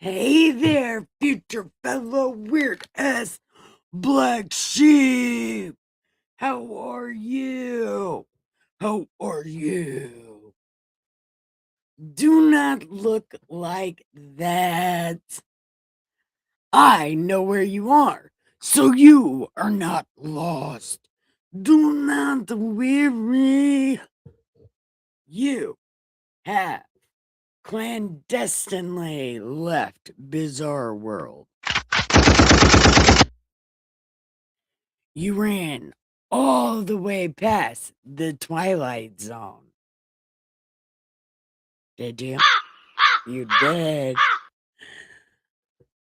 Hey there, future fellow weird ass black sheep. How are you? How are you? Do not look like that. I know where you are, so you are not lost. Do not worry. You have clandestinely left Bizarre World. You ran all the way past the Twilight Zone. Did you? You did.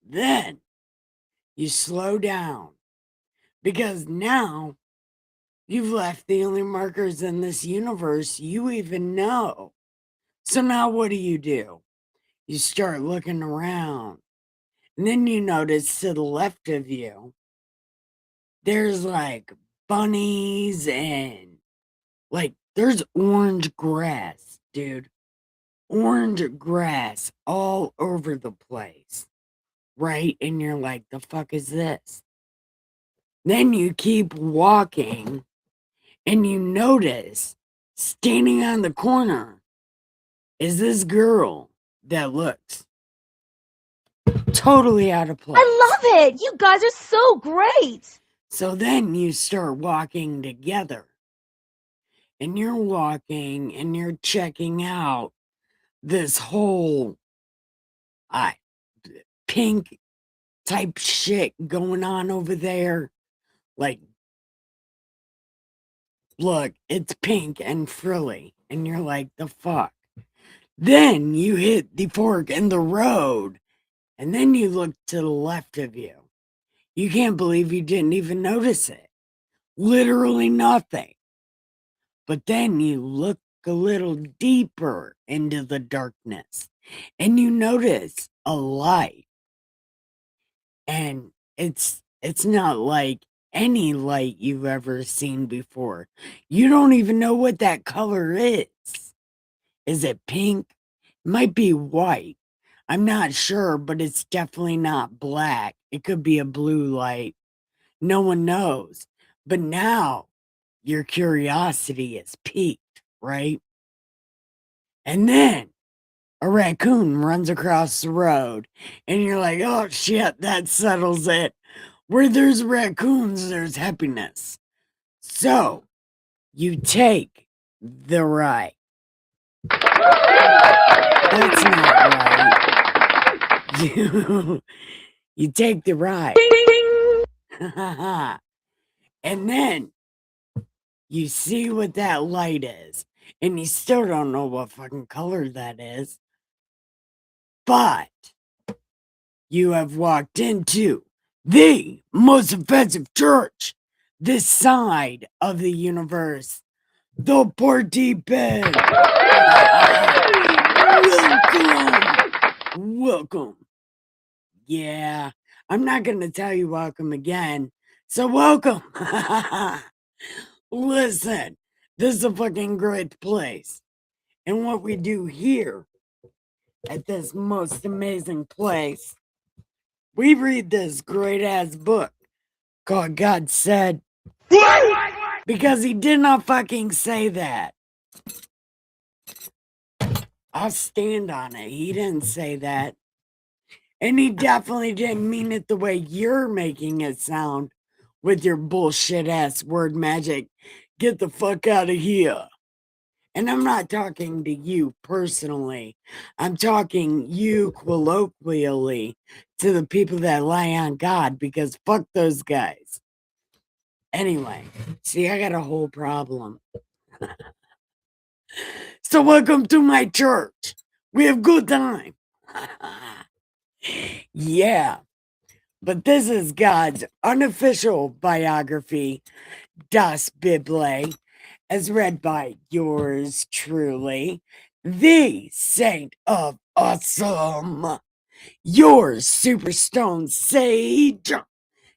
Then you slow down because now you've left the only markers in this universe you even know. So now what do? You start looking around, and then you notice to the left of you, there's like bunnies and like there's orange grass, dude. Orange grass all over the place, right? And you're like, the fuck is this? Then you keep walking and you notice standing on the corner is this girl that looks totally out of place. I love it. You guys are so great. So then you start walking together and you're walking and you're checking out this whole pink type shit going on over there. Like, look, it's pink and frilly. And you're like, the fuck? Then you hit the fork in the road. And then you look to the left of you. You can't believe you didn't even notice it. Literally nothing. But then you look a little deeper into the darkness. And you notice a light. And it's not like any light you've ever seen before. You don't even know what that color is. Is it pink? Might be white. I'm not sure, but it's definitely not black. It could be a blue light. No one knows. But now your curiosity is piqued, right? And then a raccoon runs across the road, and you're like, oh shit, that settles it. Where there's raccoons, there's happiness. So you take the right. That's not right. You take the right. And then you see what that light is. And you still don't know what fucking color that is. But you have walked into the most offensive church this side of the universe. The BEDTIME. Welcome. Yeah, I'm not going to tell you welcome again. So welcome. Listen, this is a fucking great place. And what we do here at this most amazing place, we read this great ass book called God Said. Because he did not fucking say that. I'll stand on it. He didn't say that. And he definitely didn't mean it the way you're making it sound with your bullshit ass word magic. Get the fuck out of here. And I'm not talking to you personally. I'm talking you colloquially to the people that lie on God because fuck those guys. Anyway, see, I got a whole problem. So welcome to my church. We have good time. Yeah. But this is God's unofficial biography, Das Bible, as read by yours truly, the Saint of Awesome, your Superstone Sage,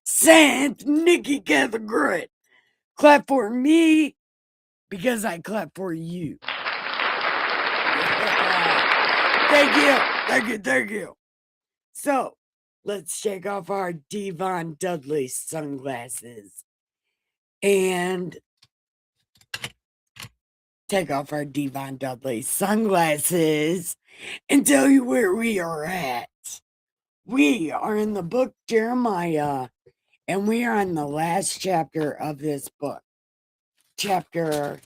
Saint Nikki Gather. Clap for me because I clap for you. Thank you. So let's take off our Devon Dudley sunglasses and take off our Devon Dudley sunglasses and tell you where we are at. We are in the book Jeremiah, and we are on the last chapter of this book, chapter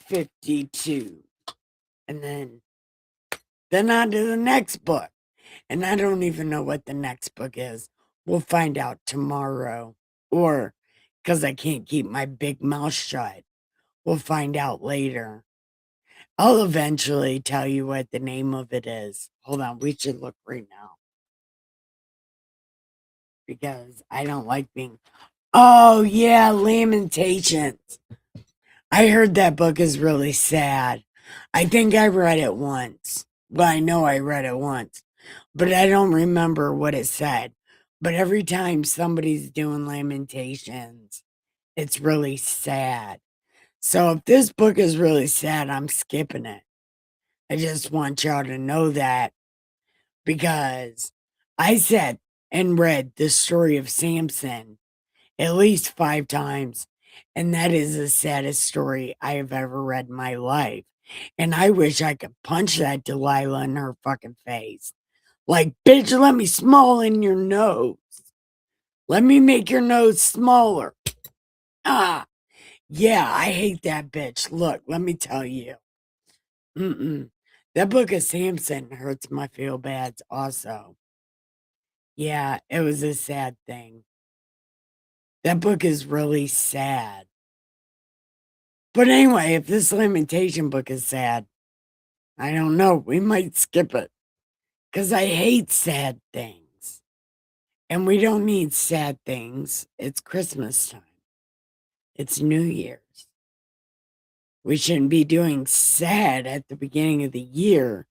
52. And then on to the next book. And I don't even know what the next book is. We'll find out tomorrow. Or because I can't keep my big mouth shut. We'll find out later. I'll eventually tell you what the name of it is. Hold on, we should look right now. Because I don't like being. Oh, yeah, Lamentations. I heard that book is really sad. I think I read it once. Well, I know I read it once, but I don't remember what it said. But every time somebody's doing Lamentations, it's really sad. So if this book is really sad, I'm skipping it. I just want y'all to know that because I sat and read the story of Samson at least 5 times, and that is the saddest story I have ever read in my life. And I wish I could punch that Delilah in her fucking face. Like, bitch, let me small in your nose. Let me make your nose smaller. Ah, yeah, I hate that bitch. Look, let me tell you. That book of Samson hurts my feel bads also. Yeah, it was a sad thing. That book is really sad. But anyway, if this lamentation book is sad, I don't know. We might skip it because I hate sad things. And we don't need sad things. It's Christmas time, it's New Year's. We shouldn't be doing sad at the beginning of the year.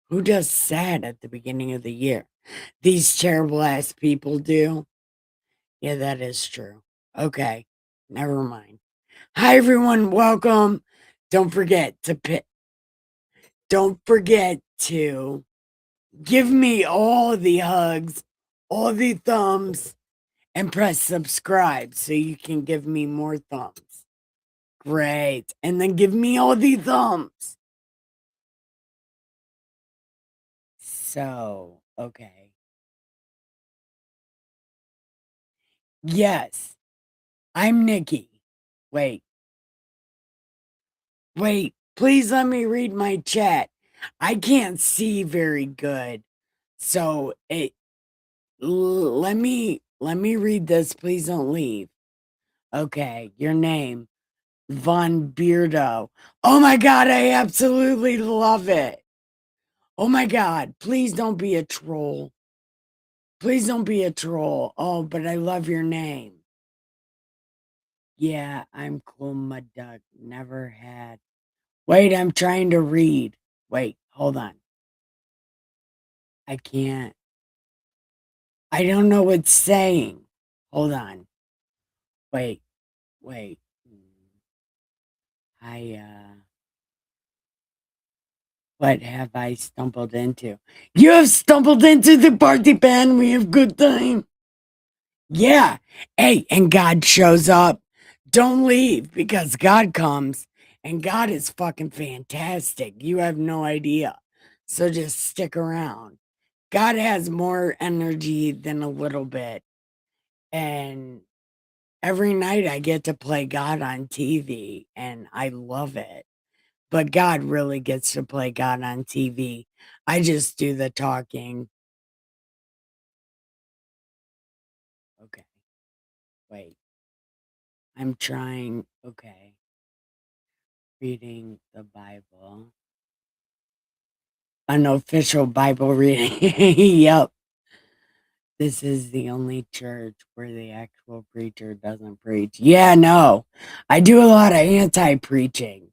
Who does sad at the beginning of the year? These terrible ass people do. Yeah, that is true. Okay, never mind. Hi, everyone. Welcome. Don't forget to give me all the hugs, all the thumbs, and press subscribe so you can give me more thumbs. Great. And then give me all the thumbs. So, okay. Yes, I'm Nikki. Wait, please let me read my chat. I can't see very good. So let me read this. Please don't leave. Okay, your name. Von Beardo. Oh my god, I absolutely love it. Oh my god, please don't be a troll. Please don't be a troll. Oh, but I love your name. Yeah, I'm cool, mud duck. Never had. Wait, I'm trying to read. Wait, hold on. I can't. I don't know what's saying. Hold on. Wait, wait. I What have I stumbled into? You have stumbled into the party pen. We have good time. Yeah. Hey, and God shows up. Don't leave because God comes and God is fucking fantastic. You have no idea. So just stick around. God has more energy than a little bit. And every night I get to play God on TV and I love it. But God really gets to play God on TV. I just do the talking. Okay. Wait. I'm trying. Okay. Reading the Bible. Unofficial Bible reading. Yep. This is the only church where the actual preacher doesn't preach. Yeah, no. I do a lot of anti preaching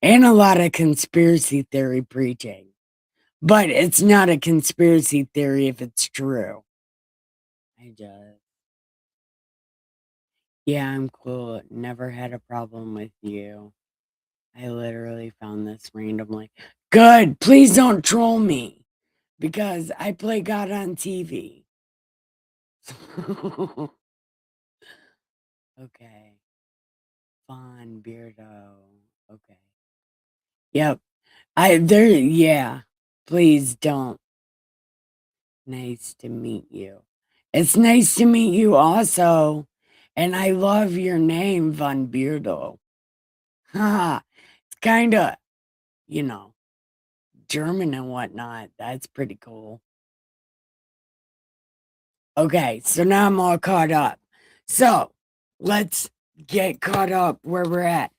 and a lot of conspiracy theory preaching. But it's not a conspiracy theory if it's true. I just. Yeah, I'm cool. Never had a problem with you. I literally found this randomly. Good. Please don't troll me. because I play God on TV. Okay. Fun Beardo. Okay. Yep. Yeah. Please don't. Nice to meet you. It's nice to meet you also. And I love your name, Von Beardo. Haha. It's kind of, you know, German and whatnot. That's pretty cool. Okay, so now I'm all caught up. So let's get caught up where we're at.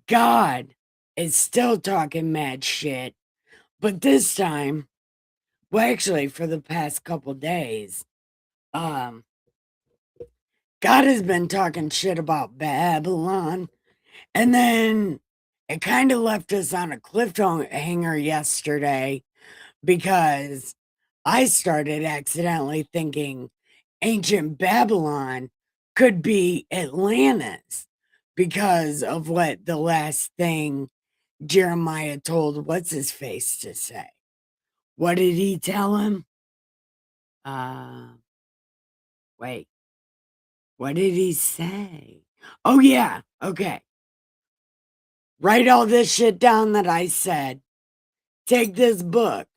God is still talking mad shit, but this time, well, actually, for the past couple days, um, God has been talking shit about Babylon, and then it kind of left us on a cliffhanger yesterday because I started accidentally thinking ancient Babylon could be Atlantis because of what the last thing Jeremiah told what's his face to say. What did he tell him? Uh, wait, what did he say? Oh, yeah, okay. Write all this shit down that I said. Take this book,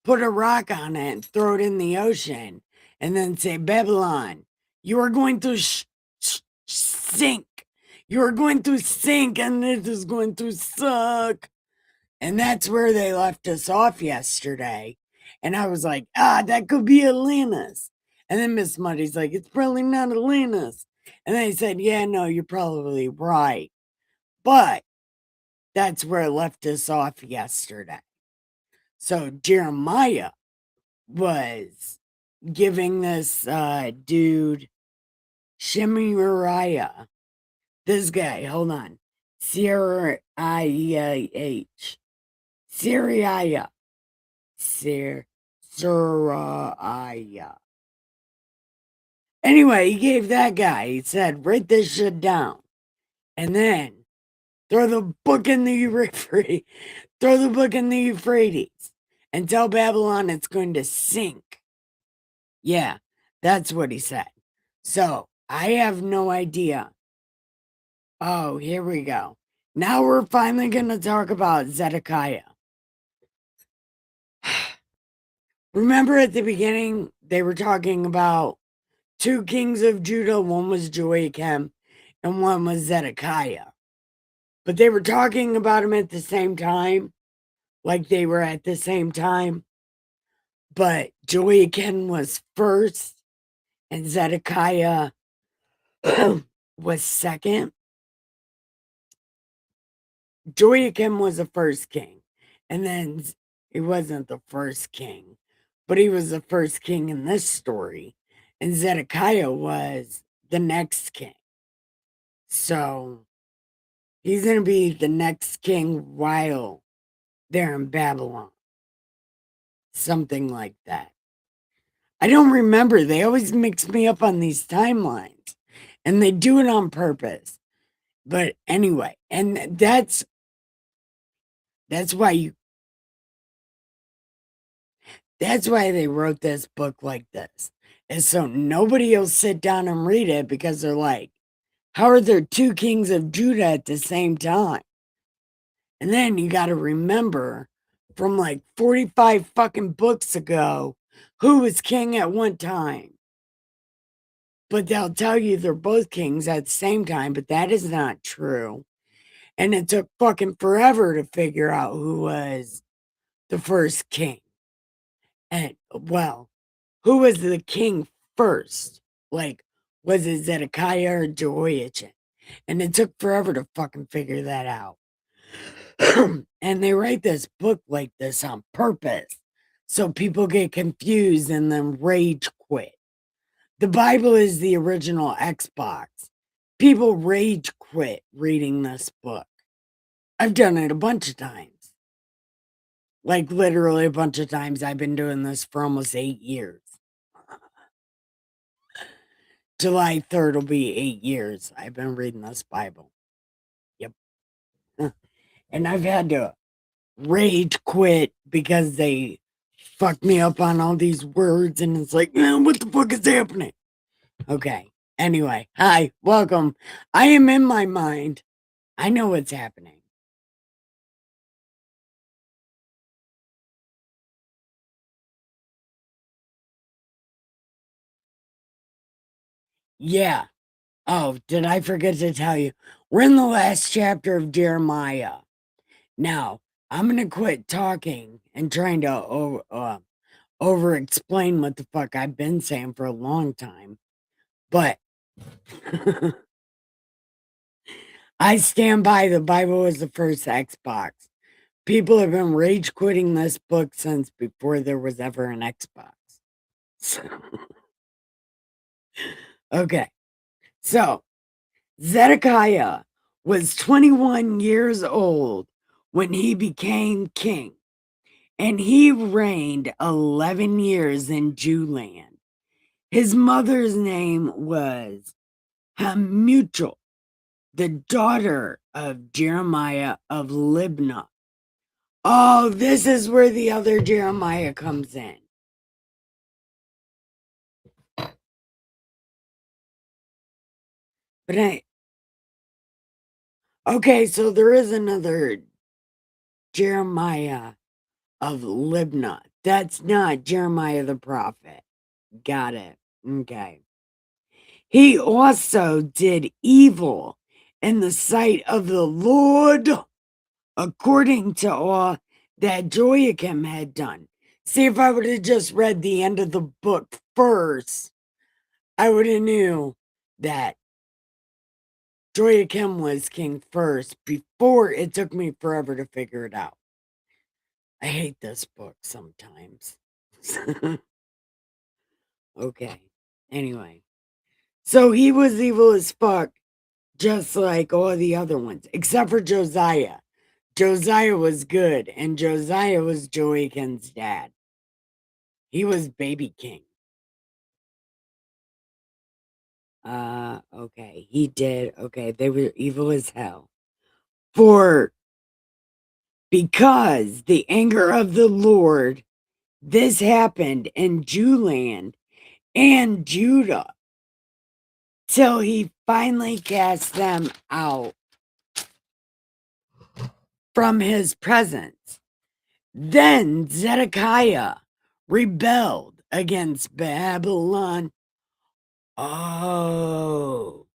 put a rock on it, and throw it in the ocean, and then say, Babylon, you are going to sink. You are going to sink, and it is going to suck. And that's where they left us off yesterday. And I was like, that could be Atlantis. And then Miss Muddy's like, it's probably not Atlantis. And they said, yeah, no, you're probably right. But that's where it left us off yesterday. So Jeremiah was giving this dude, Shemariah, this guy, hold on, C-R-I-E-H, Siriah, Siriah. Anyway, he gave that guy, he said, write this shit down. And then throw the book in the Euphrates, throw the book in the Euphrates, and tell Babylon it's going to sink. Yeah, that's what he said. So I have no idea. Oh, here we go. Now we're finally going to talk about Zedekiah. Remember at the beginning, they were talking about two kings of Judah. One was Joachim and one was Zedekiah. But they were talking about him at the same time, like they were at the same time. But Joachim was first and Zedekiah was second. Joachim was the first king, and then he wasn't the first king, but he was the first king in this story, and Zedekiah was the next king. So he's going to be the next king while they're in Babylon. Something like that. I don't remember. They always mix me up on these timelines, and they do it on purpose. But anyway, and that's why they wrote this book like this. And so nobody will sit down and read it because they're like, how are there two kings of Judah at the same time? And then you got to remember from like 45 fucking books ago who was king at one time. But they'll tell you they're both kings at the same time, but that is not true. And it took fucking forever to figure out who was the first king. And, well, who was the king first? Like, was it Zedekiah or Jehoiachin? And it took forever to fucking figure that out. And they write this book like this on purpose so people get confused and then rage quit. The Bible is the original Xbox. People rage quit reading this book. I've done it a bunch of times. Like, literally a bunch of times. I've been doing this for almost 8 years. July 3rd will be 8 years I've been reading this Bible. Yep. And I've had to rage quit because they fuck me up on all these words, and it's like, what the fuck is happening? Okay. Anyway, hi, welcome. I am in my mind. I know what's happening. Yeah. Oh, did I forget to tell you? We're in the last chapter of Jeremiah. Now, I'm going to quit talking and trying to over explain what the fuck I've been saying for a long time. But I stand by the Bible was the first Xbox. People have been rage quitting this book since before there was ever an Xbox. So, okay. So, Zedekiah was 21 years old when he became king, and he reigned 11 years in Jewland. His mother's name was Hamutal, the daughter of Jeremiah of Libnah. Oh, this is where the other Jeremiah comes in. But okay, so there is another Jeremiah of Libnah. That's not Jeremiah the prophet. Got it. Okay. He also did evil in the sight of the Lord, according to all that Joachim had done. See, if I would have just read the end of the book first, I would have knew that Joachim was king first before it took me forever to figure it out. I hate this book sometimes. Okay. Anyway. So he was evil as fuck, just like all the other ones, except for Josiah. Josiah was good, and Josiah was Joachim's dad. He was baby king. Okay. He did. Okay. They were evil as hell. For because the anger of the Lord, this happened in Jewland and Judah till he finally cast them out from his presence. Then Zedekiah rebelled against Babylon. Oh,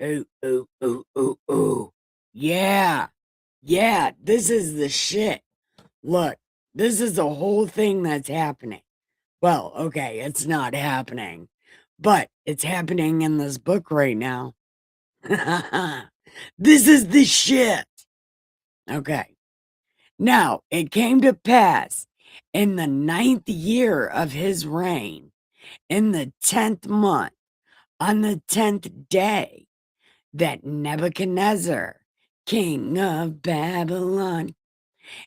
ooh, ooh, ooh, ooh, ooh. Yeah, yeah, this is the shit. Look, this is the whole thing that's happening. Well, okay, it's not happening, but it's happening in this book right now. This is the shit. Okay. Now, it came to pass in the 9th year of his reign, in the 10th month, on the 10th day, that Nebuchadnezzar, king of Babylon,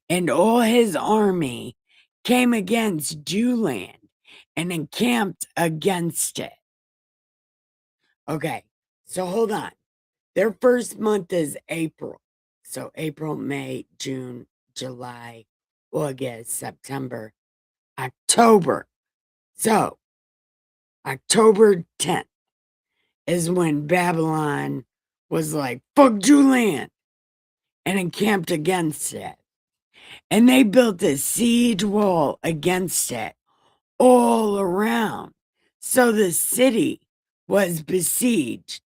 and all his army came against Jewland and encamped against it. Okay, so hold on. Their first month is April. So April, May, June, July, August, September, October. So October 10th is when Babylon was like, fuck Julian, and encamped against it. And they built a siege wall against it all around. So the city was besieged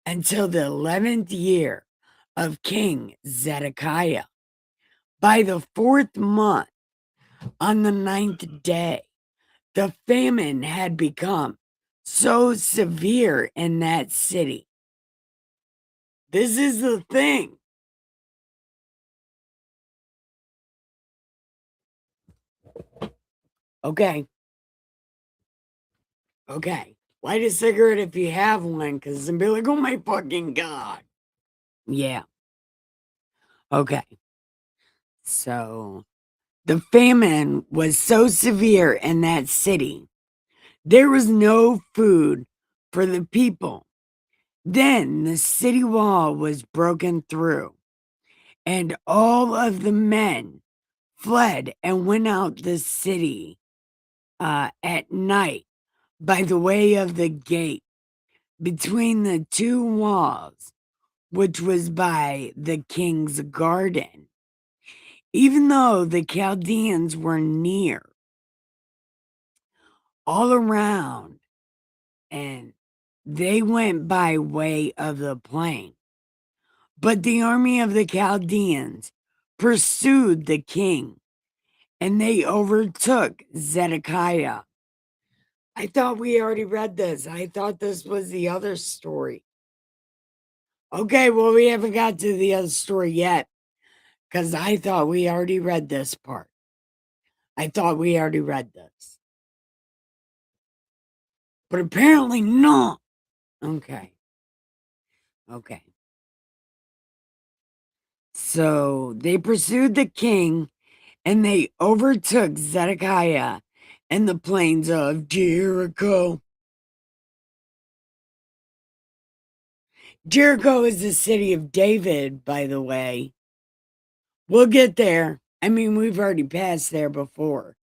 until the 11th year of King Zedekiah. By the 4th month, on the 9th day, the famine had become so severe in that city. This is the thing. Okay. Okay. Light a cigarette if you have one, because it's gonna be like, oh my fucking God. Yeah. Okay. So the famine was so severe in that city, there was no food for the people. Then the city wall was broken through, and all of the men fled and went out the city at night by the way of the gate between the two walls, which was by the king's garden. Even though the Chaldeans were near, all around, and they went by way of the plain. But the army of the Chaldeans pursued the king, and they overtook Zedekiah. I thought we already read this. I thought this was the other story. Okay, well, we haven't got to the other story yet, because I thought we already read this part. I thought we already read this. But apparently not. Okay. Okay. So they pursued the king, and they overtook Zedekiah in the plains of Jericho. Jericho is the city of David, by the way. We'll get there. I mean, we've already passed there before,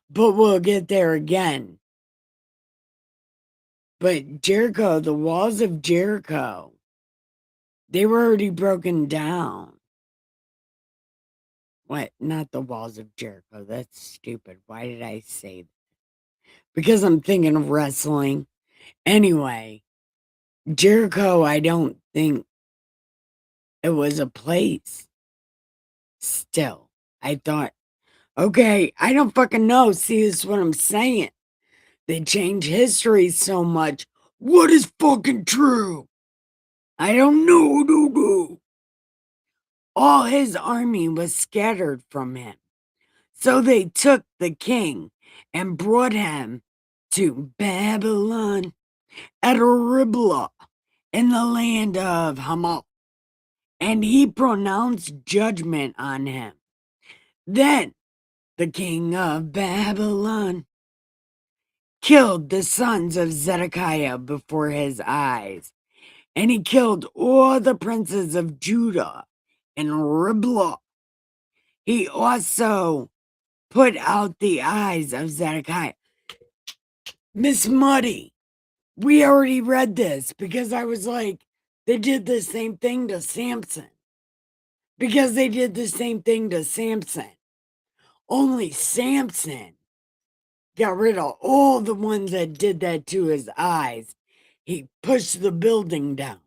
but we'll get there again. But Jericho, the walls of Jericho, they were already broken down. What? Not the walls of Jericho. That's stupid. Why did I say that? Because I'm thinking of wrestling. Anyway, Jericho, I don't think it was a place. Still, I thought, okay, I don't fucking know. See, this is what I'm saying. They change history so much. What is fucking true? I don't know, no. All his army was scattered from him. So they took the king and brought him to Babylon at Riblah in the land of Hamath, and he pronounced judgment on him. Then the king of Babylon killed the sons of Zedekiah before his eyes, and he killed all the princes of Judah in Riblah. He also put out the eyes of Zedekiah. Miss Muddy, we already read this because I was like, they did the same thing to Samson. Because they did the same thing to Samson. Only Samson got rid of all the ones that did that to his eyes. He pushed the building down.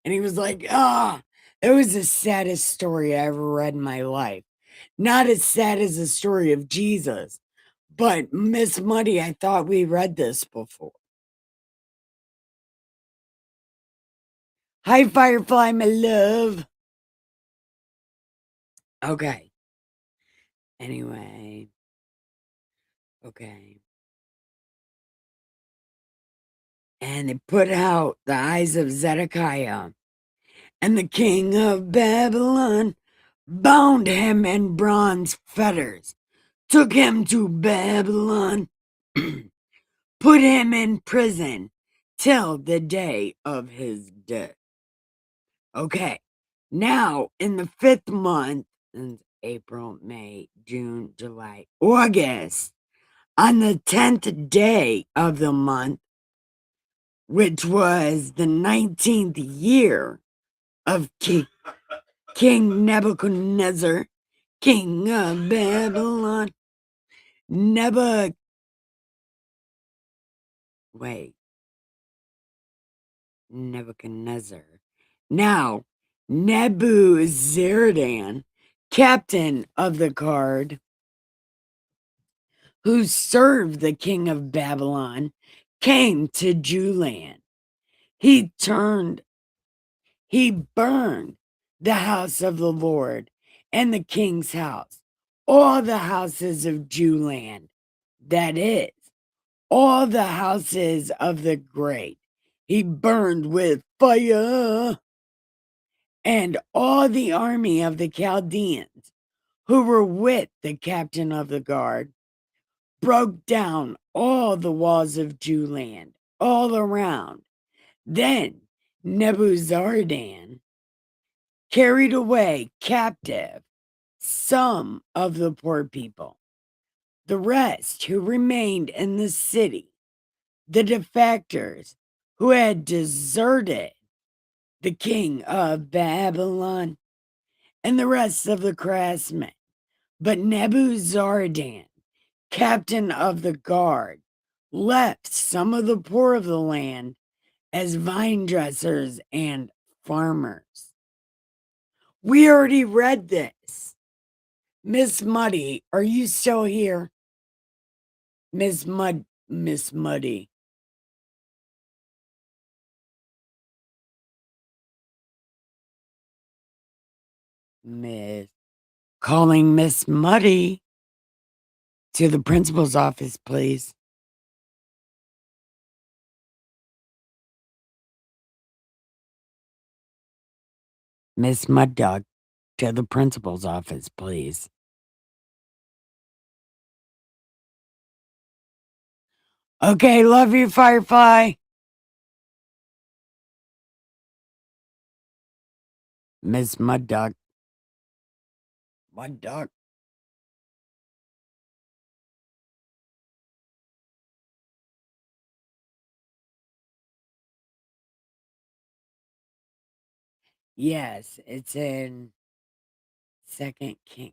And he was like, it was the saddest story I ever read in my life. Not as sad as the story of Jesus. But Miss Muddy, I thought we read this before. Hi, Firefly, my love. Okay. Anyway. Okay. And they put out the eyes of Zedekiah, and the king of Babylon bound him in bronze fetters, took him to Babylon, put him in prison till the day of his death. Okay, now in the 5th month, April, May, June, July, August, on the 10th day of the month, which was the 19th year of King Nebuchadnezzar, king of Babylon. Nebuchadnezzar. Now, Nebuzaradan, captain of the guard, who served the king of Babylon, came to Jewland. He burned the house of the Lord and the king's house, all the houses of Jewland, that is, all the houses of the great. He burned with fire, and all the army of the Chaldeans who were with the captain of the guard broke down all the walls of Jewland all around. Then Nebuzaradan carried away captive some of the poor people. The rest who remained in the city, the defectors who had deserted the king of Babylon, and the rest of the craftsmen. But Nebuzaradan, captain of the guard, left some of the poor of the land as vine dressers and farmers. We already read this. Miss Muddy, are you still here? Miss Muddy. Miss. Calling Miss Muddy to the principal's office, please. Miss Mud Dog to the principal's office, please. Okay, love you, Firefly. Miss Mud Dog. Mud Dog. Yes, it's in Second King.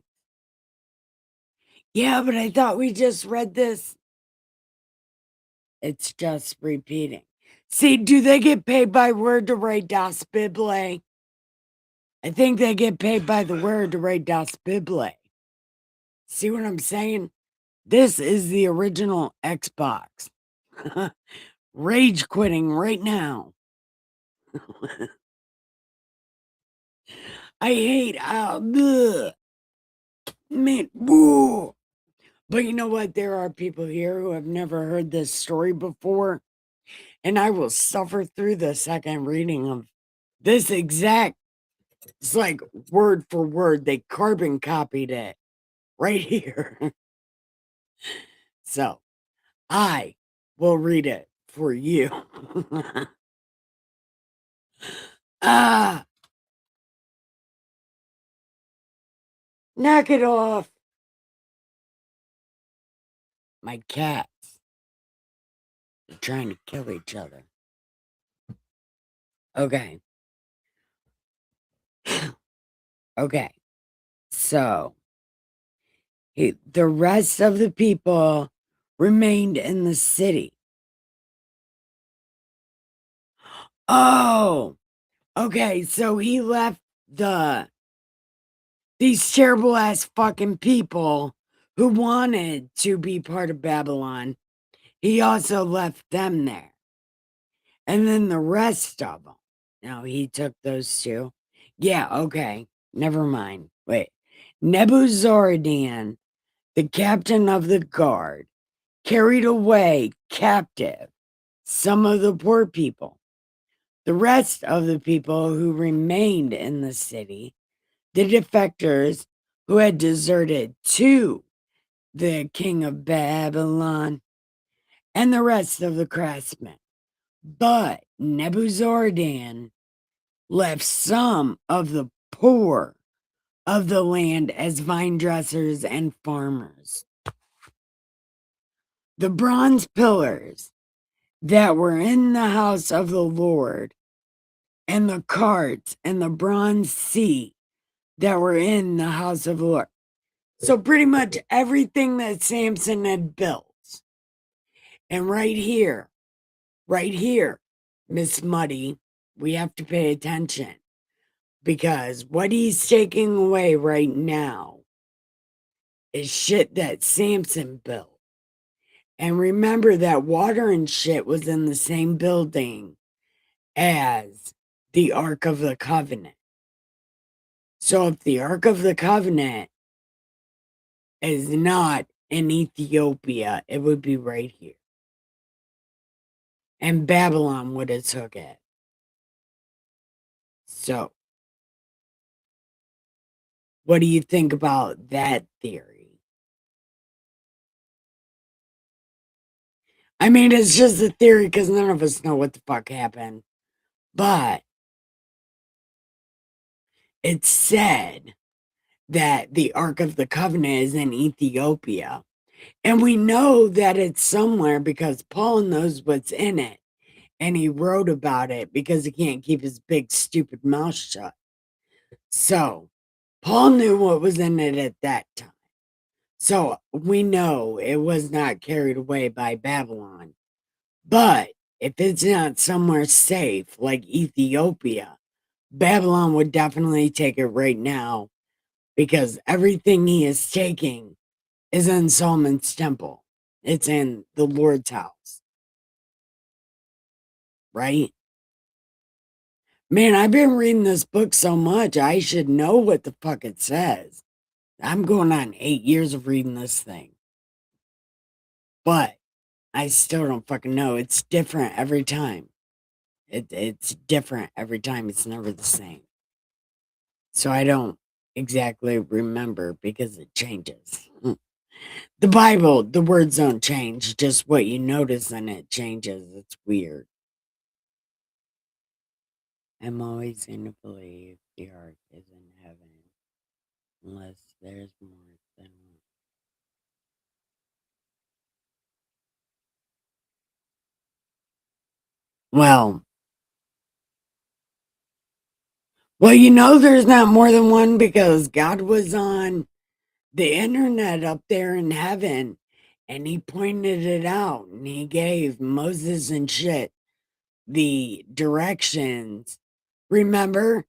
Yeah, but I thought we just read this. It's just repeating. See, do they get paid by word to write Das Bible? I think they get paid by the word to write Das Bible. See what I'm saying? This is the original Xbox. Rage quitting right now. I hate man. Woo. But you know what? There are people here who have never heard this story before, and I will suffer through the second reading of this exact. It's like word for word. They carbon copied it right here. So I will read it for you. Ah, knock it off. My cats are trying to kill each other. Okay. Okay. So the rest of the people remained in the city. Oh, okay. So he left these terrible ass fucking people who wanted to be part of Babylon. He also left them there. And then the rest of them. No, he took those two. Yeah, okay. Never mind. Wait. Nebuzaradan, the captain of the guard, carried away captive some of the poor people. The rest of the people who remained in the city, the defectors who had deserted to the king of Babylon, and the rest of the craftsmen. But Nebuzaradan left some of the poor of the land as vine dressers and farmers. The bronze pillars that were in the house of the Lord, and the carts and the bronze seat that were in the house of the Lord. So pretty much everything that Samson had built. And right here, Miss Muddy, we have to pay attention, because what he's taking away right now is shit that Samson built. And remember that water and shit was in the same building as the Ark of the Covenant. So if the Ark of the Covenant is not in Ethiopia, it would be right here. And Babylon would have took it. So, what do you think about that theory? I mean, it's just a theory because none of us know what the fuck happened. But it's said that the Ark of the Covenant is in Ethiopia. And we know that it's somewhere because Paul knows what's in it. And he wrote about it because he can't keep his big, stupid mouth shut. So, Paul knew what was in it at that time. So, we know it was not carried away by Babylon. But if it's not somewhere safe like Ethiopia, Babylon would definitely take it right now because everything he is taking is in Solomon's temple. It's in the Lord's house, right? Man, I've been reading this book so much, I should know what the fuck it says. I'm going on 8 years of reading this thing. But I still don't fucking know. It's different every time. It's different every time. It's never the same. So I don't exactly remember because it changes. The Bible, the words don't change, just what you notice in it changes. It's weird. I'm always going to believe the ark is in heaven unless there's more than one. Well, there's not more than one because God was on the internet up there in heaven and he pointed it out and he gave Moses and shit the directions. Remember,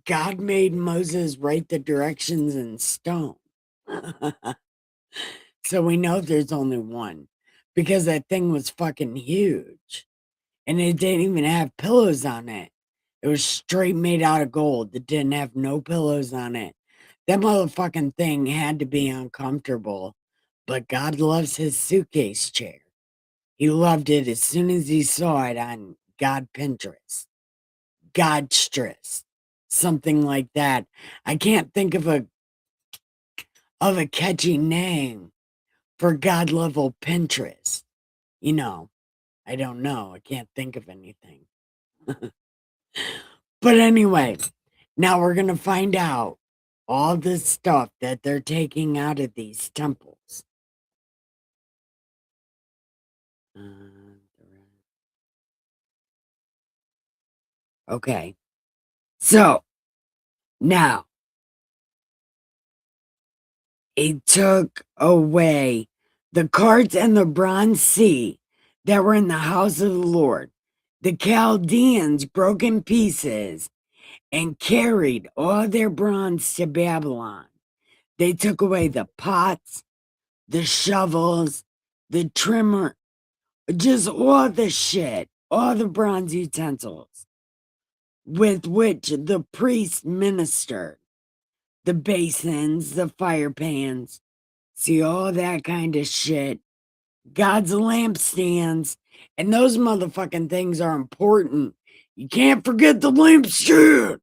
God made Moses write the directions in stone. So we know there's only one because that thing was fucking huge and it didn't even have pillows on it. It was straight made out of gold. It didn't have no pillows on it. That motherfucking thing had to be uncomfortable, but God loves his suitcase chair. He loved it as soon as he saw it on God Pinterest, Godstress, something like that. I can't think of a catchy name for God level Pinterest. I don't know. I can't think of anything. But anyway, now we're going to find out all this stuff that they're taking out of these temples. Okay. So now it took away the carts and the bronze sea that were in the house of the Lord. The Chaldeans broke in pieces and carried all their bronze to Babylon. They took away the pots, the shovels, the trimmer, just all the shit, all the bronze utensils with which the priests ministered, the basins, the fire pans, see all that kind of shit, God's lampstands, and those motherfucking things are important. You can't forget the lampstand.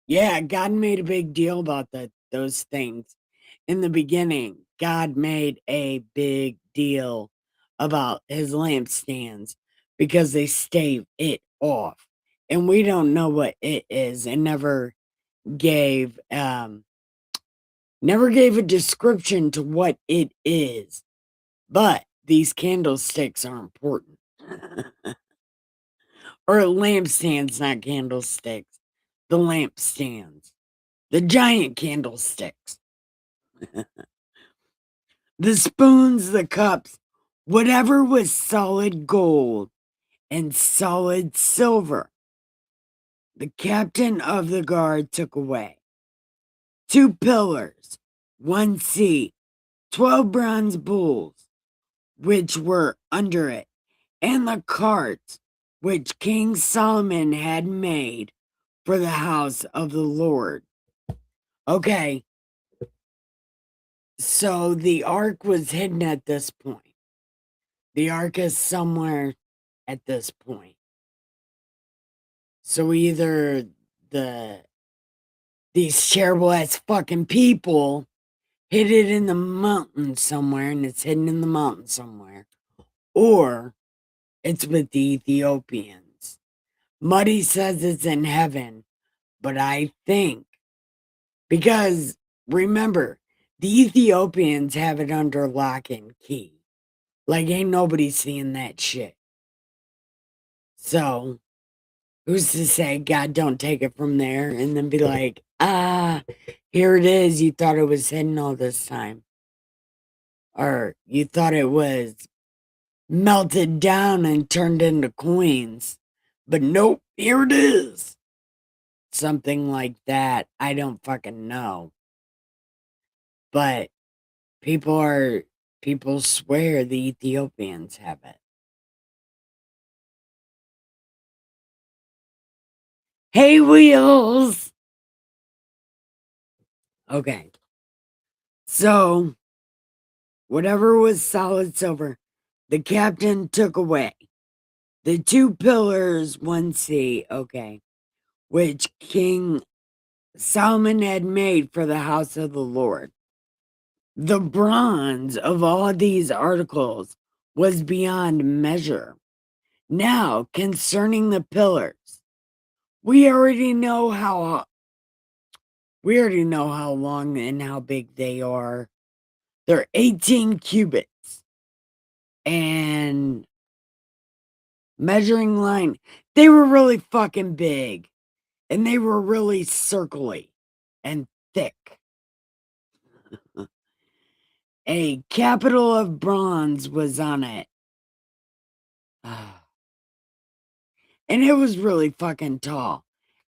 Yeah, God made a big deal about those things. In the beginning, God made a big deal about his lampstands because they stave it off. And we don't know what it is and gave never gave a description to what it is. But these candlesticks are important. Or lampstands, not candlesticks. The lampstands. The giant candlesticks. The spoons, the cups, whatever was solid gold and solid silver, the captain of the guard took away. 2 pillars, 1 seat, 12 bronze bulls, which were under it, and the carts which King Solomon had made for the house of the Lord. Okay, so the ark was hidden at this point. The ark is somewhere at this point. So either these terrible ass fucking people hid it in the mountain somewhere and it's hidden in the mountain somewhere, or it's with the Ethiopians. Muddy says it's in heaven, but I think because remember, the Ethiopians have it under lock and key. Like, ain't nobody seeing that shit. So, who's to say God don't take it from there and then be like, here it is. You thought it was hidden all this time. Or you thought it was melted down and turned into coins. But nope, here it is. Something like that. I don't fucking know. But people swear the Ethiopians have it. Hey, Wheels! Okay. So, whatever was solid silver, the captain took away. The two pillars, 1C, okay, which King Solomon had made for the house of the Lord. The bronze of all these articles was beyond measure. Now, concerning the pillars, we already know how long and how big they are. They're 18 cubits. And measuring line, they were really fucking big. And they were really circly and thick. A capital of bronze was on it. And it was really fucking tall.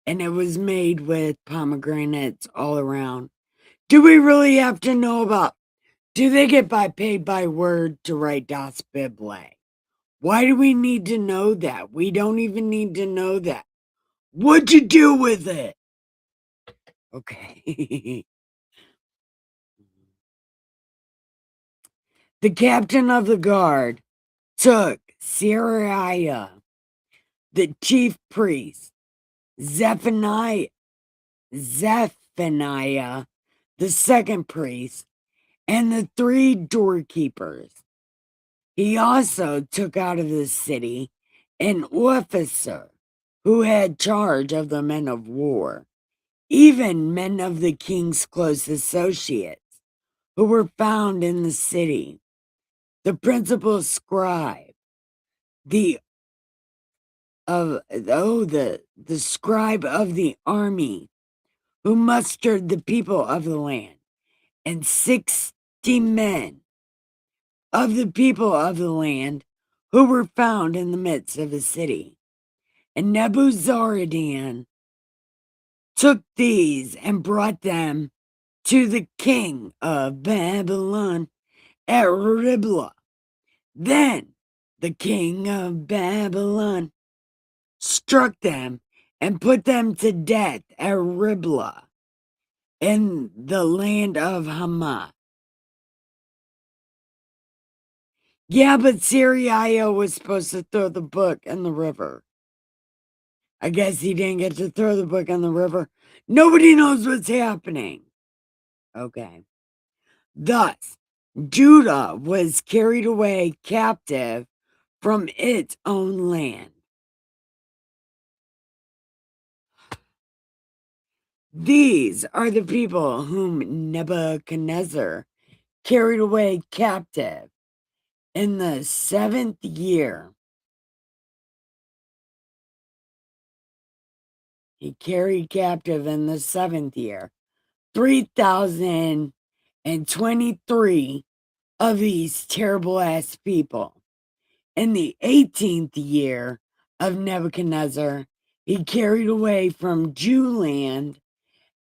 And it was made with pomegranates all around. Do we really have to know about? Do they get paid by word to write Das Bible? Why do we need to know that? We don't even need to know that. What'd you do with it? Okay. The captain of the guard took Sariah, the chief priest, Zephaniah, the second priest, and the three doorkeepers. He also took out of the city an officer who had charge of the men of war, even men of the king's close associates, who were found in the city. The principal scribe, the scribe of the army, who mustered the people of the land, and 60 men of the people of the land who were found in the midst of the city. And Nebuzaradan took these and brought them to the king of Babylon at Riblah. Then the king of Babylon struck them and put them to death at Riblah in the land of Hamath. Yeah, but Sariah was supposed to throw the book in the river. I guess he didn't get to throw the book in the river. Nobody knows what's happening. Okay. Thus, Judah was carried away captive from its own land. These are the people whom Nebuchadnezzar carried away captive in the 7th year. He carried captive in the 7th year 3,023 of these terrible ass people. In the 18th year of Nebuchadnezzar, he carried away from Jewland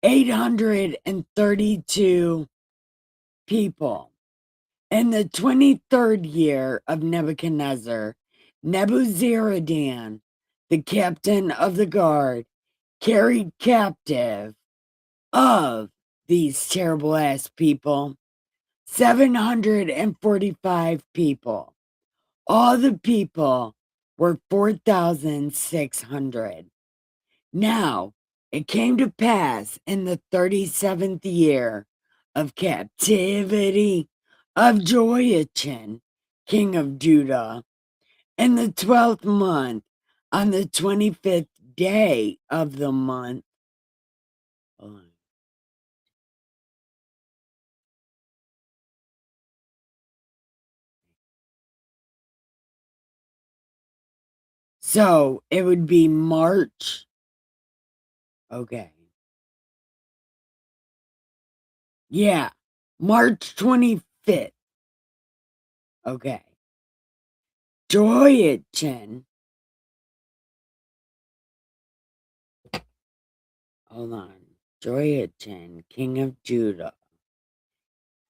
832 people. In the 23rd year of Nebuchadnezzar, Nebuzaradan, the captain of the guard, carried captive of these terrible ass people 745 people. All the people were 4,600. Now, it came to pass in the 37th year of captivity of Jehoiachin, king of Judah, in the 12th month, on the 25th day of the month. So it would be March. Okay. Yeah. March 25th. Okay. Joyachin. Hold on. Joyachin, King of Judah,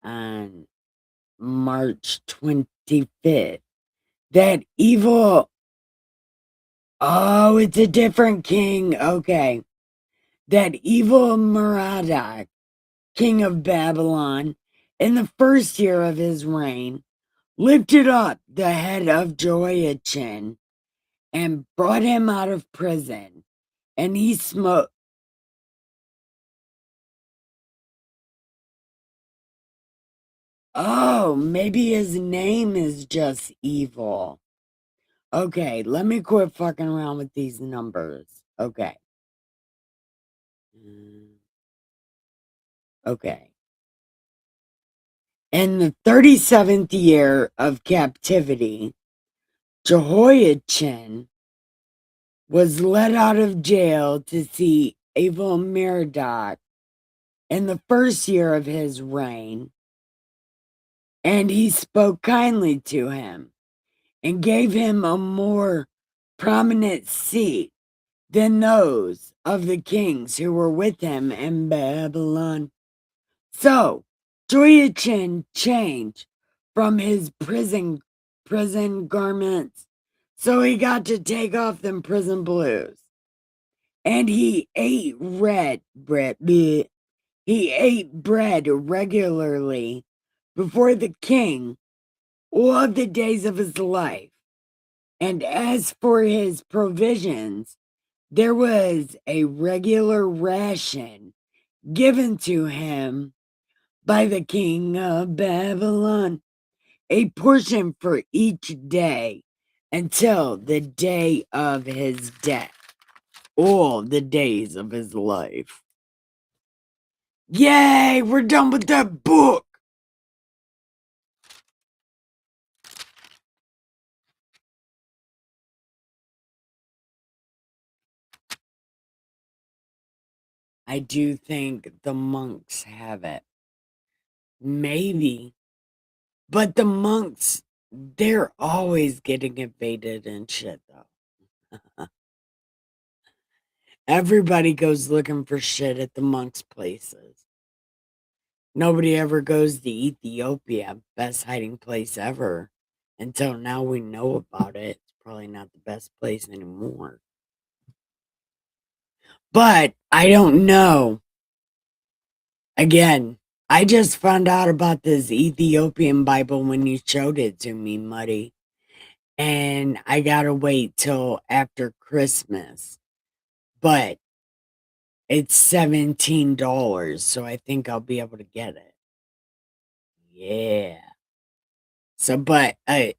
on March 25th. That evil. Oh, it's a different king. Okay. That evil Merodach, king of Babylon, in the first year of his reign, lifted up the head of Joachim and brought him out of prison. And he smote. Oh, maybe his name is just evil. Okay, let me quit fucking around with these numbers. Okay. Okay. In the 37th year of captivity, Jehoiachin was let out of jail to see Evil Merodach in the first year of his reign, and he spoke kindly to him and gave him a more prominent seat than those of the kings who were with him in Babylon. So Joachim changed from his prison garments, so he got to take off them prison blues. And he ate red bread. Bleh. He ate bread regularly before the king all the days of his life. And as for his provisions, there was a regular ration given to him by the king of Babylon, a portion for each day until the day of his death, all the days of his life. Yay, we're done with that book. I do think the monks have it. Maybe. But the monks, they're always getting invaded and shit, though. Everybody goes looking for shit at the monks' places. Nobody ever goes to Ethiopia, best hiding place ever. Until now we know about it. It's probably not the best place anymore. But I don't know. Again, I just found out about this Ethiopian Bible when you showed it to me, Muddy. And I gotta wait till after Christmas. But it's $17, so I think I'll be able to get it. Yeah. So, but I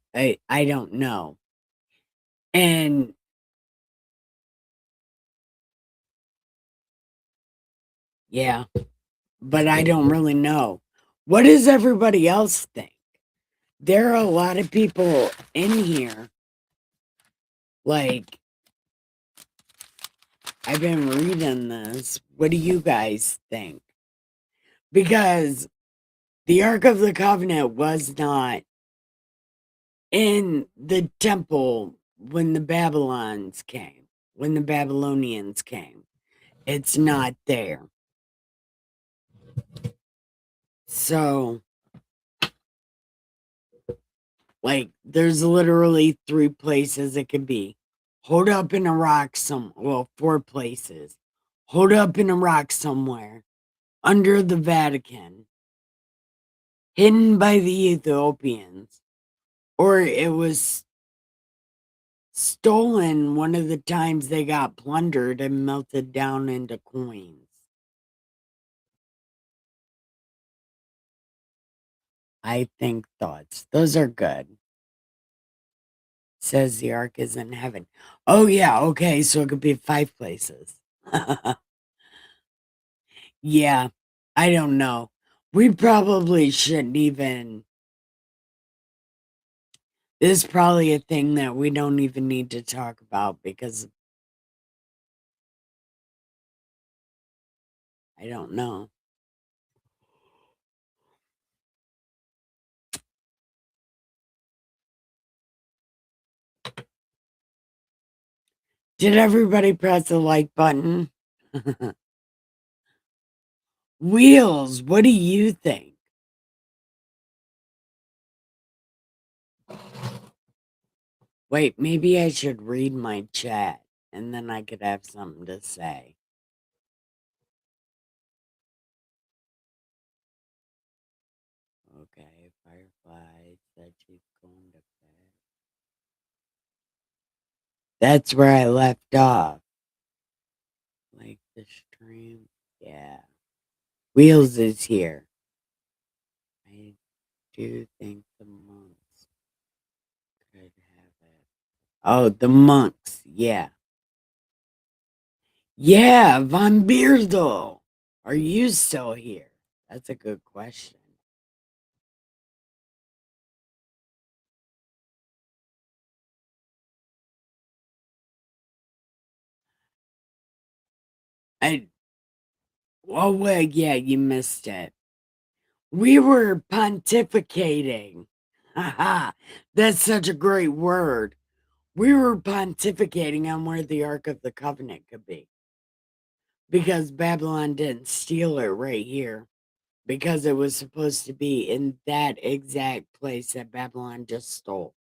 don't know. And yeah, but I don't really know. What does everybody else think? There are a lot of people in here. Like, I've been reading this. What do you guys think? Because the Ark of the Covenant was not in the temple when the when the Babylonians came. It's not there. So, like, there's literally 3 places it could be. Hold up in a rock well, 4 places. Hold up in a rock somewhere under the Vatican, hidden by the Ethiopians, or it was stolen one of the times they got plundered and melted down into coins. I think thoughts. Those are good. Says the ark is in heaven. Oh, yeah. Okay. So it could be 5 places. Yeah. I don't know. We probably shouldn't even This is probably a thing that we don't even need to talk about because I don't know. Did everybody press the like button? Wheels, what do you think? Wait, maybe I should read my chat and then I could have something to say. Okay, Firefly said she's going to bed. That's where I left off. Like the stream. Yeah. Wheels is here. I do think the monks could have it. Oh, the monks. Yeah. Yeah, Von Beardo. Are you still here? That's a good question. I Oh well, yeah, you missed it. We were pontificating. Haha, that's such a great word. We were pontificating on where the Ark of the Covenant could be. Because Babylon didn't steal it right here. Because it was supposed to be in that exact place that Babylon just stole.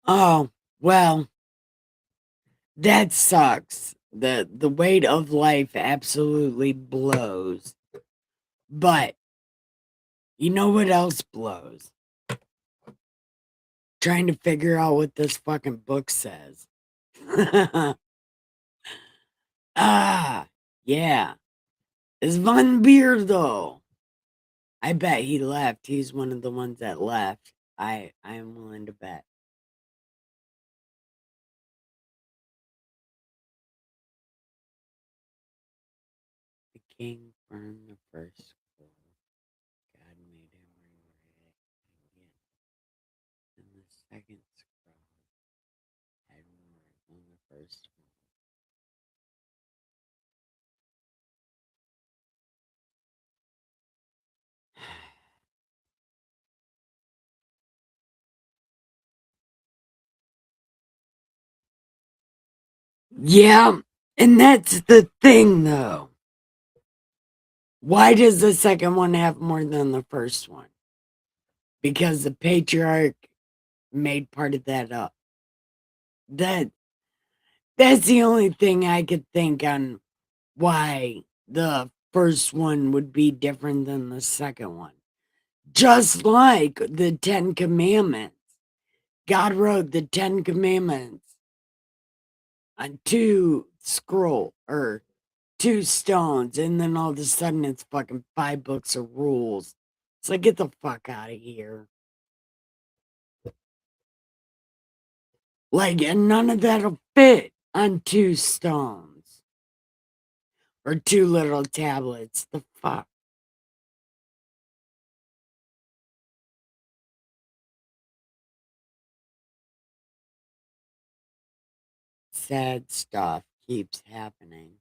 Oh, well, that sucks. The weight of life absolutely blows. But you know what else blows? Trying to figure out what this fucking book says. Ah, yeah. It's Von Beardo. I bet he left. He's one of the ones that left. I am willing to bet. The king burned the first scroll. God made him rewrite it again. And the second scroll had more than the first one. Yeah, and that's the thing though. Why does the second one have more than the first one? Because the patriarch made part of that up. That that's the only thing I could think on why the first one would be different than the second one. Just like the Ten Commandments. God wrote the Ten Commandments on two scroll or two stones, and then all of a sudden it's fucking 5 books of rules. It's like, get the fuck out of here. Like, and none of that'll fit on two stones or two little tablets. The fuck? Sad stuff keeps happening.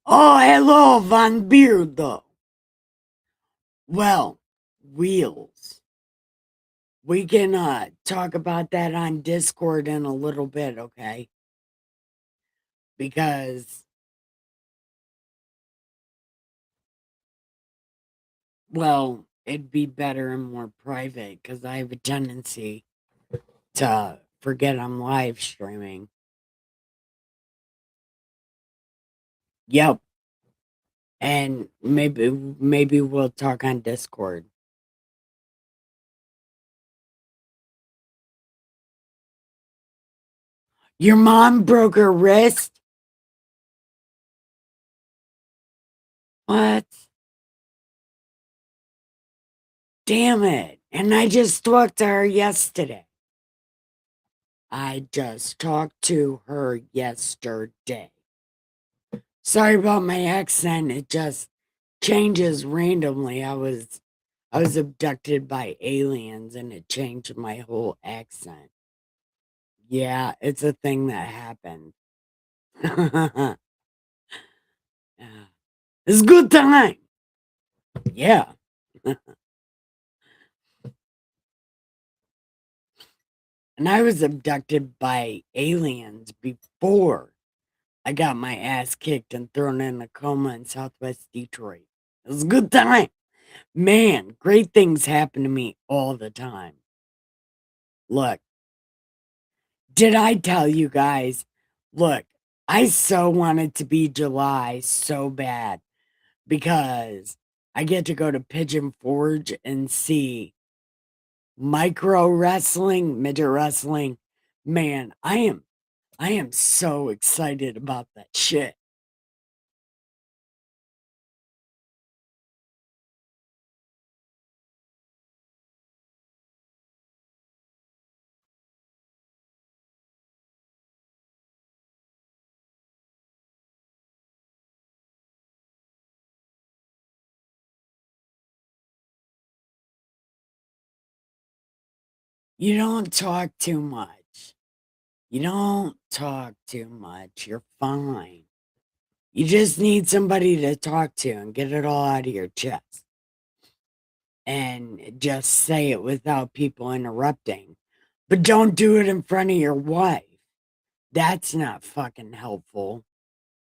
Oh, hello, Von Beardo. Well, wheels. We can talk about that on Discord in a little bit, okay? Because, well, it'd be better and more private because I have a tendency to forget I'm live streaming. Yep. And maybe we'll talk on Discord. Your mom broke her wrist? What? Damn it. And I just talked to her yesterday. I just talked to her yesterday. Sorry about my accent. It just changes randomly. I was abducted by aliens and it changed my whole accent. Yeah, it's a thing that happened. Yeah. It's a good time. Yeah. And I was abducted by aliens before I got my ass kicked and thrown in a coma in Southwest Detroit. It was a good time. Man, great things happen to me all the time. Look, did I tell you guys? Look, I so wanted to be July so bad because I get to go to Pigeon Forge and see micro wrestling, midget wrestling. Man, I am so excited about that shit. You don't talk too much. You don't talk too much. You're fine. You just need somebody to talk to and get it all out of your chest. And just say it without people interrupting. But don't do it in front of your wife. That's not fucking helpful.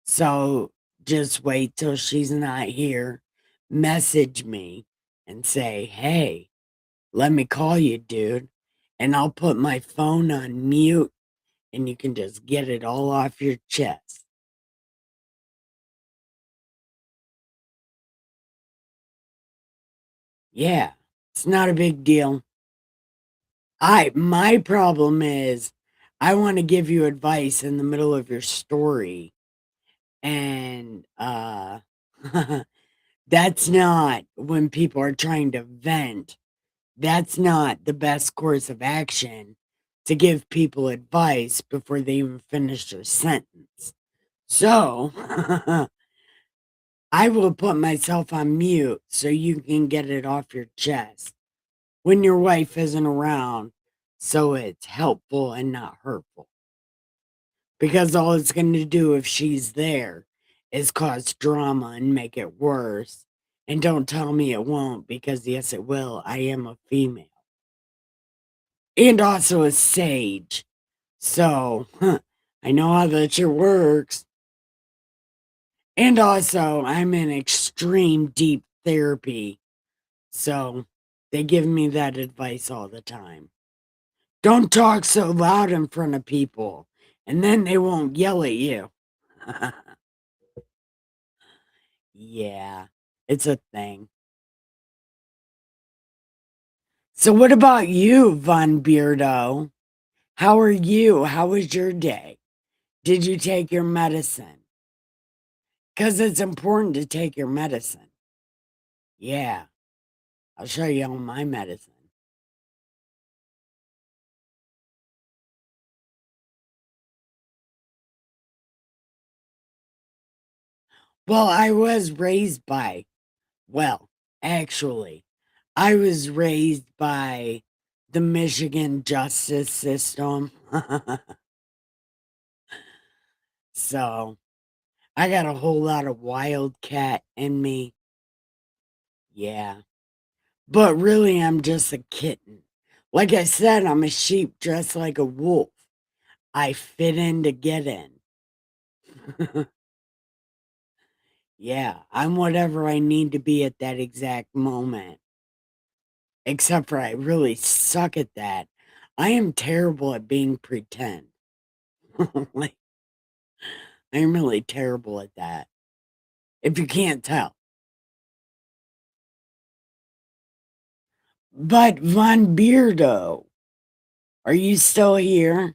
So just wait till she's not here. Message me and say, hey, let me call you, dude. And I'll put my phone on mute and you can just get it all off your chest. Yeah, it's not a big deal. My problem is I want to give you advice in the middle of your story and that's not when people are trying to vent. That's not the best course of action to give people advice before they even finish their sentence. So, I will put myself on mute so you can get it off your chest when your wife isn't around so it's helpful and not hurtful. Because all it's going to do if she's there is cause drama and make it worse. And don't tell me it won't, because yes, it will. I am a female. And also a sage. So, I know how that shit works. And also, I'm in extreme deep therapy. So, they give me that advice all the time. Don't talk so loud in front of people, and then they won't yell at you. Yeah, it's a thing. So, what about you, Von Beardo? How are you? How was your day? Did you take your medicine? Because it's important to take your medicine. Yeah, I'll show you all my medicine. Well, well, actually, I was raised by the Michigan justice system. So I got a whole lot of wildcat in me. Yeah. But really, I'm just a kitten. Like I said, I'm a sheep dressed like a wolf. I fit in to get in. Yeah, I'm whatever I need to be at that exact moment. Except for I really suck at that. I am terrible at being pretend. Like, I'm really terrible at that. If you can't tell. But Von Beardo, are you still here?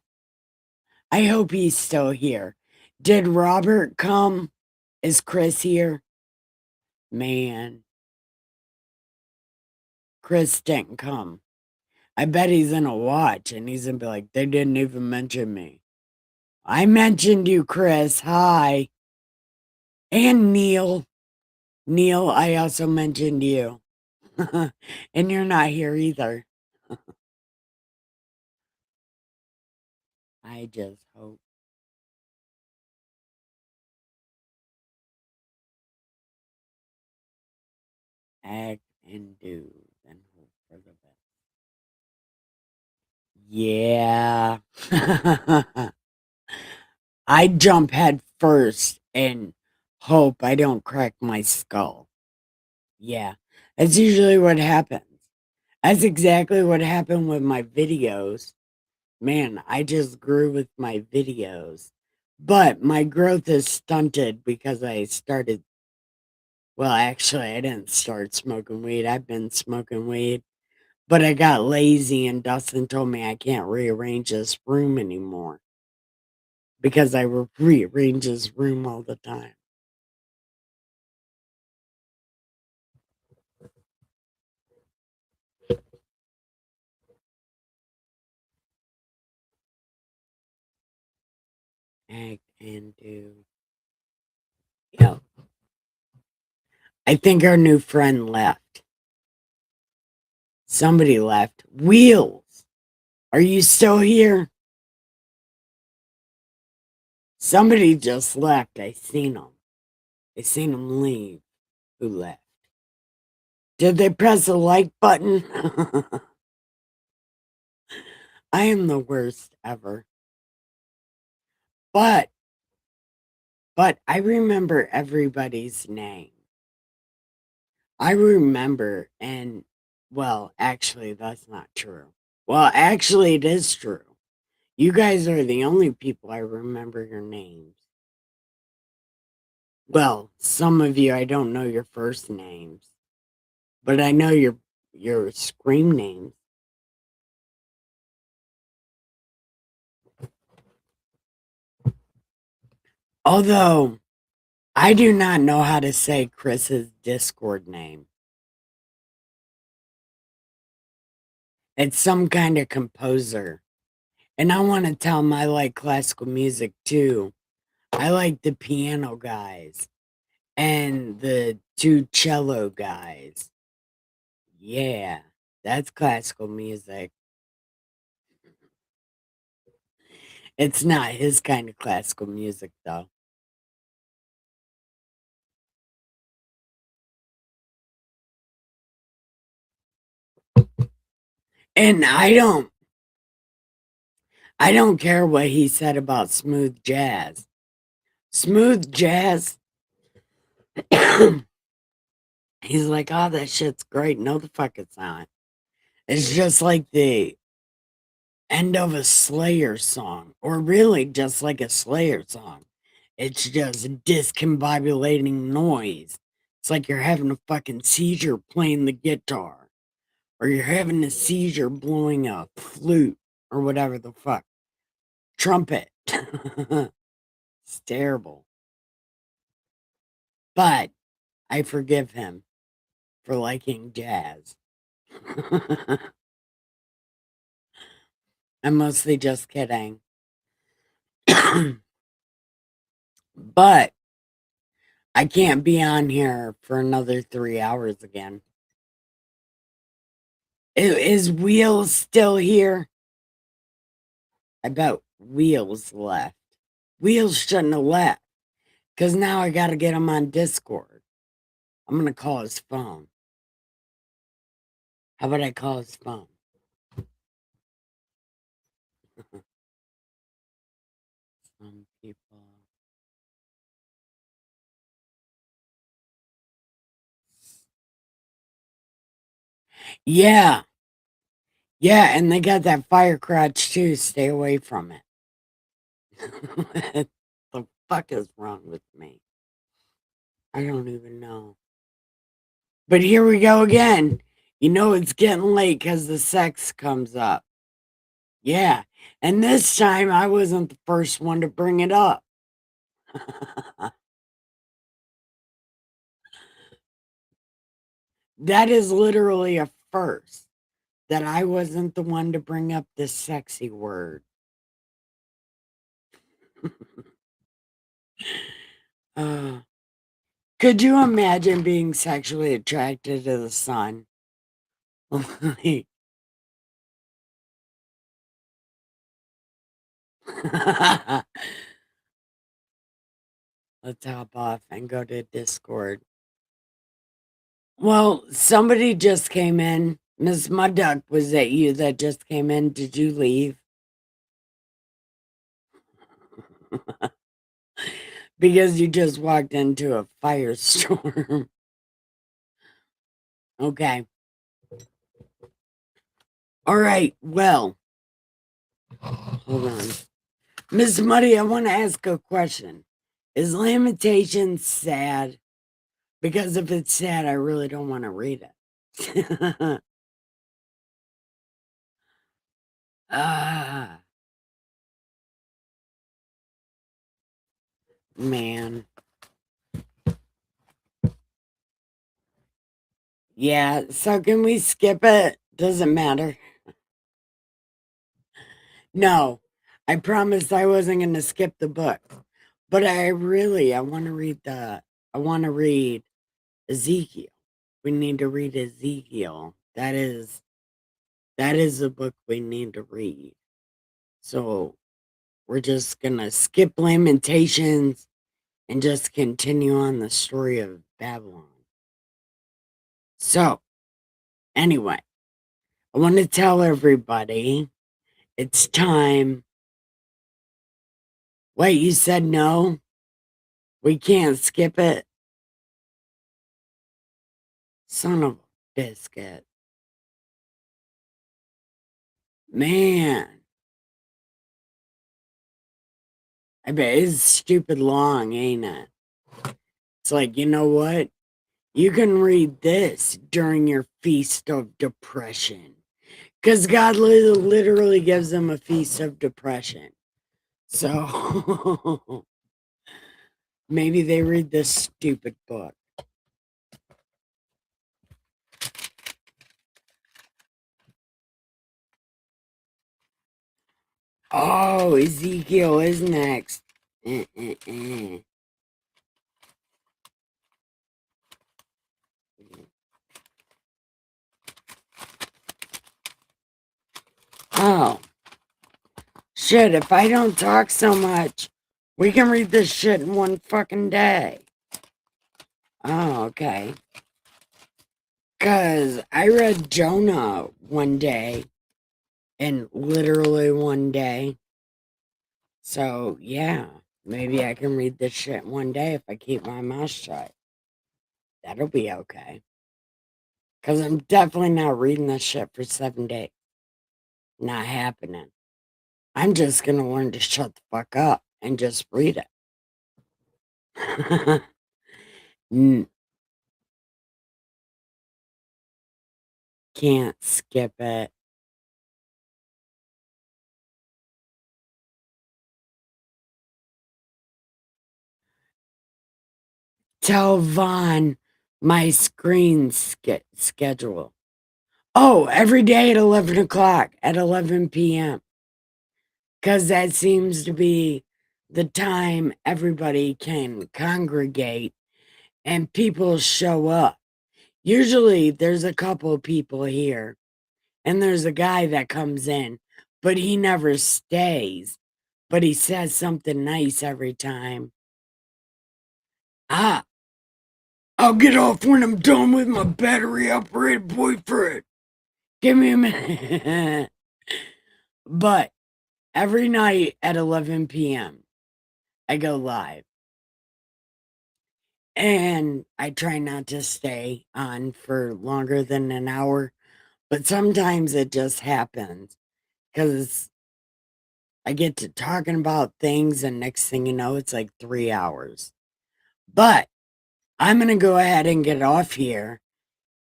I hope he's still here. Did Robert come? Is Chris here? Man, Chris didn't come. I bet he's gonna watch and he's gonna be like, they didn't even mention me. I mentioned you, Chris. Hi. And Neil. Neil, I also mentioned you. And you're not here either. I just hope. Act and do and hope for the best. Yeah. I jump head first and hope I don't crack my skull. Yeah. That's usually what happens. That's exactly what happened with my videos. Man, I just grew with my videos. But my growth is stunted because I started, well, actually, I didn't start smoking weed. I've been smoking weed. But I got lazy and Dustin told me I can't rearrange this room anymore because I rearrange this room all the time. Act and do. Yeah. I think our new friend left. Somebody left. Wheels. Are you still here? Somebody just left. I seen them. I seen them leave. Who left? Did they press the like button? I am the worst ever. But I remember everybody's name. I remember and well, actually that's not true. Well, actually it is true. You guys are the only people I remember your names. Well, some of you I don't know your first names, but I know your scream names. Although I do not know how to say Chris's Discord name. It's some kind of composer. And I want to tell him I like classical music too. I like the piano guys and the two cello guys. Yeah, that's classical music. It's not his kind of classical music though. And I don't care what he said about smooth jazz. Smooth jazz, he's like, oh, that shit's great. No, the fuck it's not. It's just like the end of a Slayer song, or really just like a Slayer song. It's just discombobulating noise. It's like you're having a fucking seizure playing the guitar, or you're having a seizure blowing a flute, or whatever the fuck. Trumpet. It's terrible. But I forgive him for liking jazz. I'm mostly just kidding. But I can't be on here for another 3 hours again. Is Wheels still here? I bet Wheels left. Wheels shouldn't have left. Because now I got to get him on Discord. I'm going to call his phone. How about I call his phone? Some people. Yeah. Yeah, and they got that fire crotch too. Stay away from it. What the fuck is wrong with me? I don't even know. But here we go again. You know it's getting late because the sex comes up. Yeah. And this time I wasn't the first one to bring it up. That is literally a first. that I wasn't the one to bring up this sexy word. uh, could you imagine being sexually attracted to the sun? Like, let's hop off and go to Discord. Well, somebody just came in. Miss Mudduck, was that you that just came in? Did you leave? Because you just walked into a firestorm. Okay. All right. Well, hold on. Miss Muddy, I want to ask a question. Is Lamentations sad? Because if it's sad, I really don't want to read it. Ah, man. Yeah, so can we skip it? Doesn't matter. No, I promised I wasn't going to skip the book. But I want to read I want to read Ezekiel. We need to read Ezekiel. That is a book we need to read. So we're just going to skip Lamentations and just continue on the story of Babylon. So, anyway, I want to tell everybody it's time. Wait, you said no? We can't skip it? Son of a biscuit. Man, I bet it's stupid long, ain't it? It's like, you know what? You can read this during your feast of depression. Because God literally gives them a feast of depression. So maybe they read this stupid book. Oh, Ezekiel is next. Oh, shit, if I don't talk so much, we can read this shit in one fucking day. Oh, okay. Because I read Jonah one day, and literally one day. So, yeah, maybe I can read this shit one day if I keep my mouth shut. That'll be okay. Because I'm definitely not reading this shit for 7 days. Not happening. I'm just going to learn to shut the fuck up and just read it. Can't skip it. Tell Vaughn my screen schedule. Oh, every day at 11 o'clock, at 11 p.m. Because that seems to be the time everybody can congregate and people show up. Usually there's a couple of people here and there's a guy that comes in, but he never stays. But he says something nice every time. Ah, I'll get off when I'm done with my battery operated boyfriend. Give me a minute. But every night at 11 p.m., I go live. And I try not to stay on for longer than an hour, but sometimes it just happens because I get to talking about things, and next thing you know, it's like 3 hours. But I'm going to go ahead and get off here.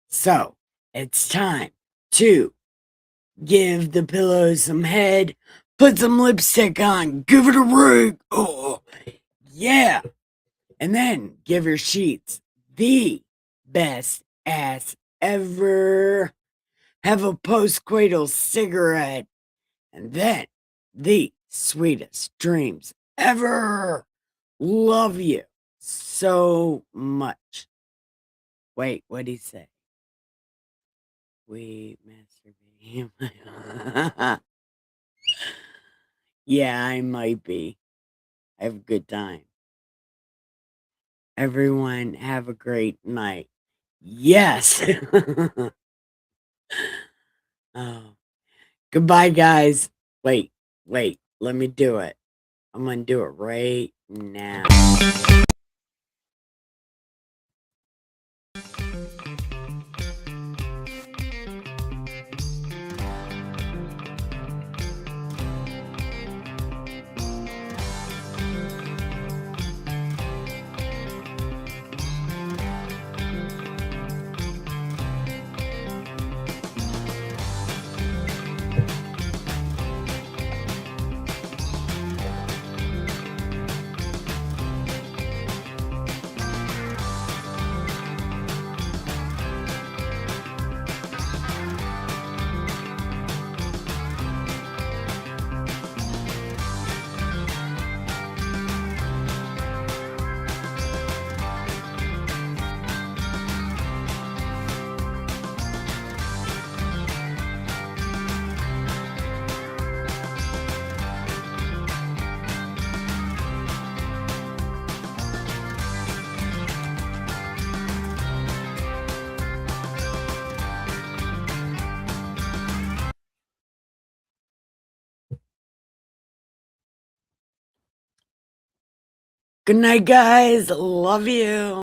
So it's time to give the pillow some head, put some lipstick on, give it a rig. Oh, yeah. And then give your sheets the best ass ever. have a postcoital cigarette, and then the sweetest dreams ever. Love you so much. Wait, what'd he say? We masturbate. Yeah, I might be. Have a good time. Everyone, have a great night. Yes. Oh, goodbye, guys. Wait, let me do it. I'm gonna do it right now. Good night, guys. Love you.